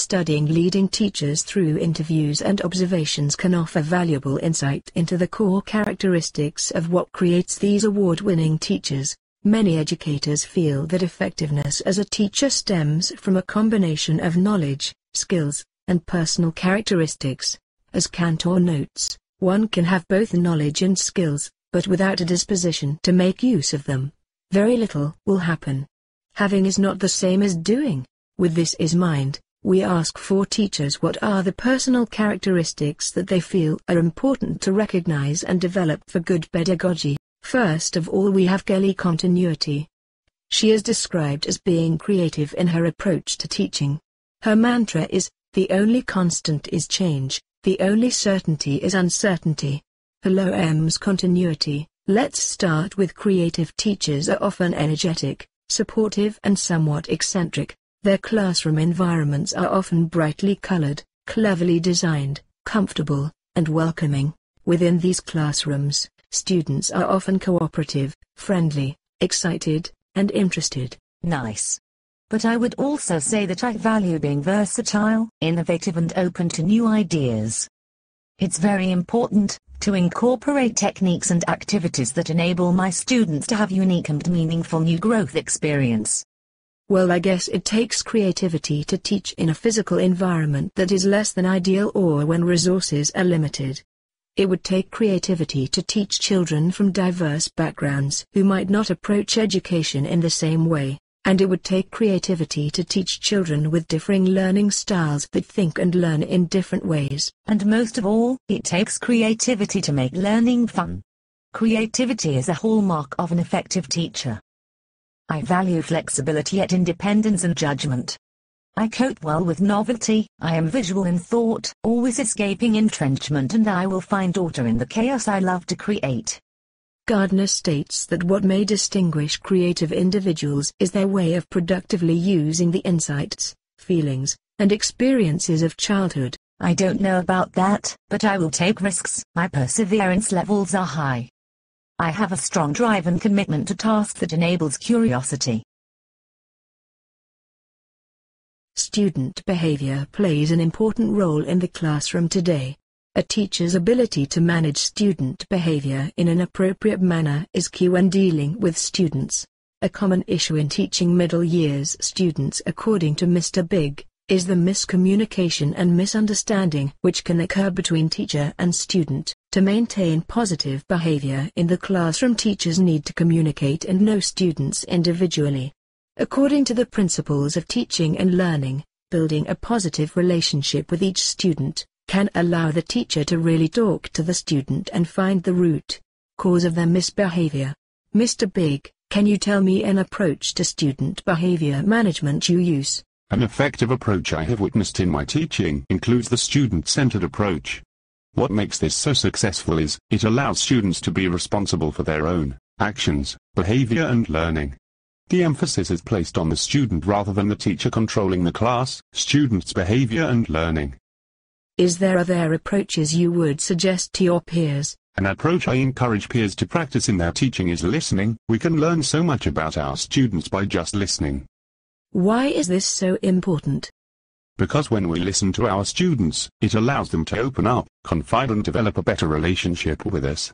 studying leading teachers through interviews and observations can offer valuable insight into the core characteristics of what creates these award-winning teachers. Many educators feel that effectiveness as a teacher stems from a combination of knowledge, skills, and personal characteristics. As Cantor notes, one can have both knowledge and skills, but without a disposition to make use of them, very little will happen. Having is not the same as doing. With this in mind, we ask for teachers what are the personal characteristics that they feel are important to recognize and develop for good pedagogy. First of all, we have Kelly Continuity. She is described as being creative in her approach to teaching. Her mantra is, "The only constant is change, the only certainty is uncertainty." Hello M's Continuity. Let's start with creative teachers are often energetic, supportive and somewhat eccentric. Their classroom environments are often brightly colored, cleverly designed, comfortable, and welcoming. Within these classrooms, students are often cooperative, friendly, excited, and interested. Nice. But I would also say that I value being versatile, innovative and open to new ideas. It's very important to incorporate techniques and activities that enable my students to have unique and meaningful new growth experience. Well, I guess it takes creativity to teach in a physical environment that is less than ideal or when resources are limited. It would take creativity to teach children from diverse backgrounds who might not approach education in the same way, and it would take creativity to teach children with differing learning styles that think and learn in different ways. And most of all, it takes creativity to make learning fun. Creativity is a hallmark of an effective teacher. I value flexibility yet independence and judgment. I cope well with novelty, I am visual in thought, always escaping entrenchment, and I will find order in the chaos I love to create. Gardner states that what may distinguish creative individuals is their way of productively using the insights, feelings, and experiences of childhood. I don't know about that, but I will take risks. My perseverance levels are high. I have a strong drive and commitment to tasks that enables curiosity. Student behavior plays an important role in the classroom today. A teacher's ability to manage student behavior in an appropriate manner is key when dealing with students. A common issue in teaching middle years students, according to Mr. Big, is the miscommunication and misunderstanding which can occur between teacher and student. To maintain positive behavior in the classroom, teachers need to communicate and know students individually. According to the principles of teaching and learning, building a positive relationship with each student can allow the teacher to really talk to the student and find the root cause of their misbehavior. Mr. Big, can you tell me an approach to student behavior management you use? An effective approach I have witnessed in my teaching includes the student-centered approach. What makes this so successful is, it allows students to be responsible for their own actions, behavior and learning. The emphasis is placed on the student rather than the teacher controlling the class, students' behavior and learning. Is there other approaches you would suggest to your peers? An approach I encourage peers to practice in their teaching is listening. We can learn so much about our students by just listening. Why is this so important? Because when we listen to our students, it allows them to open up, confide and develop a better relationship with us.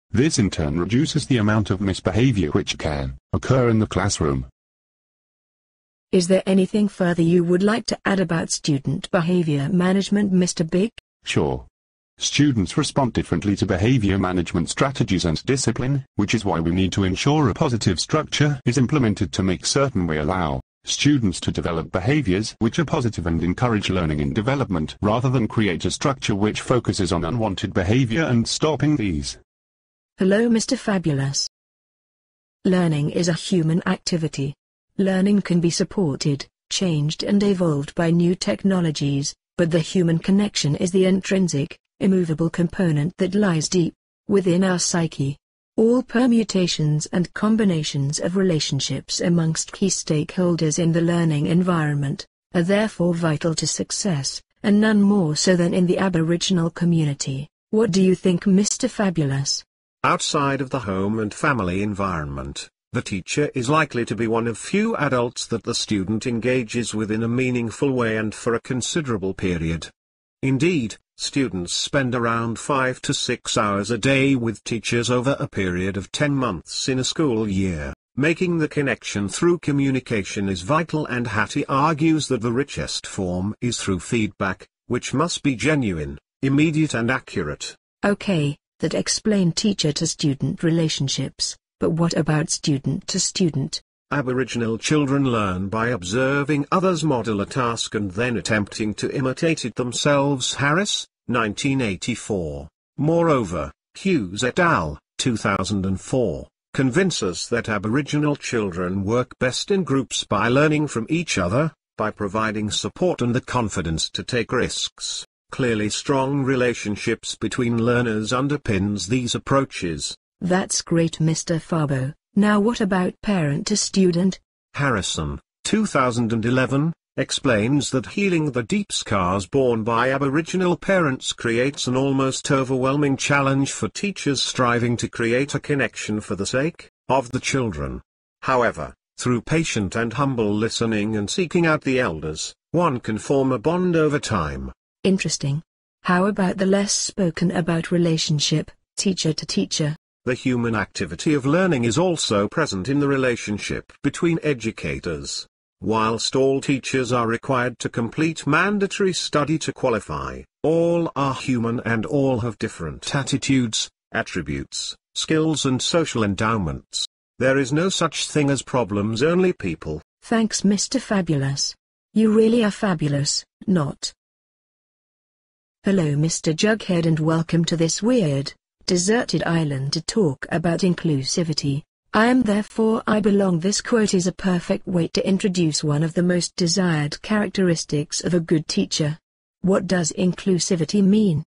This in turn reduces the amount of misbehavior which can occur in the classroom. Is there anything further you would like to add about student behavior management, Mr. Big? Sure. Students respond differently to behavior management strategies and discipline, which is why we need to ensure a positive structure is implemented to make certain we allow students to develop behaviors which are positive and encourage learning and development, rather than create a structure which focuses on unwanted behavior and stopping these. Hello, Mr. Fabulous. Learning is a human activity. Learning can be supported, changed and evolved by new technologies, but the human connection is the intrinsic, immovable component that lies deep within our psyche. All permutations and combinations of relationships amongst key stakeholders in the learning environment are therefore vital to success, and none more so than in the Aboriginal community. What do you think, Mr. Fabulous? Outside of the home and family environment, The teacher is likely to be one of few adults that the student engages with in a meaningful way and for a considerable period. Indeed, students spend around 5 to 6 hours a day with teachers over a period of 10 months in a school year. Making the connection through communication is vital, and Hattie argues that the richest form is through feedback, which must be genuine, immediate and accurate. Okay, that explained teacher-to-student relationships, but what about student-to-student? Aboriginal children learn by observing others model a task and then attempting to imitate it themselves. Harris, 1984. Moreover, Hughes et al., 2004, convince us that Aboriginal children work best in groups by learning from each other, by providing support and the confidence to take risks. Clearly, strong relationships between learners underpins these approaches. That's great, Mr. Fabo. Now what about parent-to-student? Harrison, 2011, explains that healing the deep scars borne by Aboriginal parents creates an almost overwhelming challenge for teachers striving to create a connection for the sake of the children. However, through patient and humble listening and seeking out the elders, one can form a bond over time. Interesting. How about the less spoken about relationship, teacher to teacher? The human activity of learning is also present in the relationship between educators. Whilst all teachers are required to complete mandatory study to qualify, all are human and all have different attitudes, attributes, skills and social endowments. There is no such thing as problems, only people. Thanks, Mr. Fabulous. You really are fabulous, not. Hello, Mr. Jughead, and welcome to this weird, deserted island to talk about inclusivity. I am therefore I belong. This quote is a perfect way to introduce one of the most desired characteristics of a good teacher. What does inclusivity mean?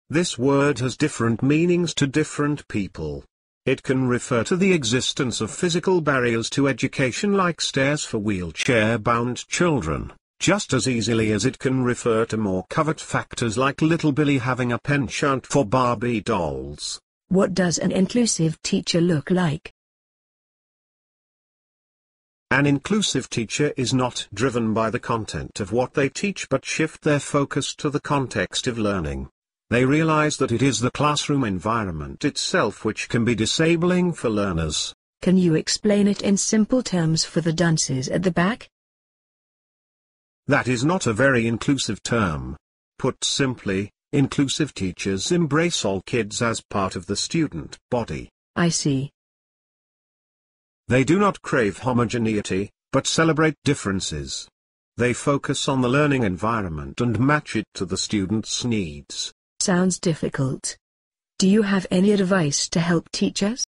This word has different meanings to different people. It can refer to the existence of physical barriers to education like stairs for wheelchair-bound children, just as easily as it can refer to more covert factors like little Billy having a penchant for Barbie dolls. What does an inclusive teacher look like? An inclusive teacher is not driven by the content of what they teach but shift their focus to the context of learning. They realize that it is the classroom environment itself which can be disabling for learners. Can you explain it in simple terms for the dunces at the back? That is not a very inclusive term. Put simply, inclusive teachers embrace all kids as part of the student body. I see. They do not crave homogeneity, but celebrate differences. They focus on the learning environment and match it to the student's needs. Sounds difficult. Do you have any advice to help teachers?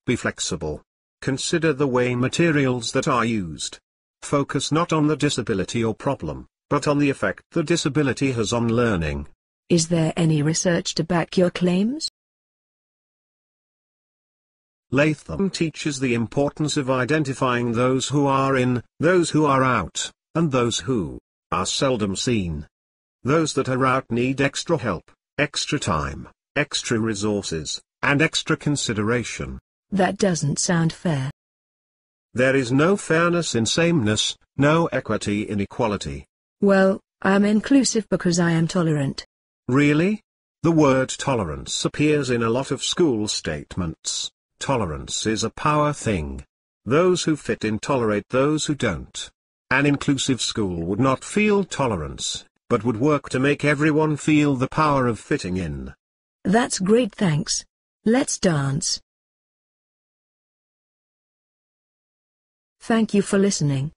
Be flexible. Consider the way materials that are used. Focus not on the disability or problem, but on the effect the disability has on learning. Is there any research to back your claims? Latham teaches the importance of identifying those who are in, those who are out, and those who are seldom seen. Those that are out need extra help, extra time, extra resources, and extra consideration. That doesn't sound fair. There is no fairness in sameness, no equity in equality. Well, I am inclusive because I am tolerant. Really? The word tolerance appears in a lot of school statements. Tolerance is a power thing. Those who fit in tolerate those who don't. An inclusive school would not feel tolerance, but would work to make everyone feel the power of fitting in. That's great, thanks. Let's dance. Thank you for listening.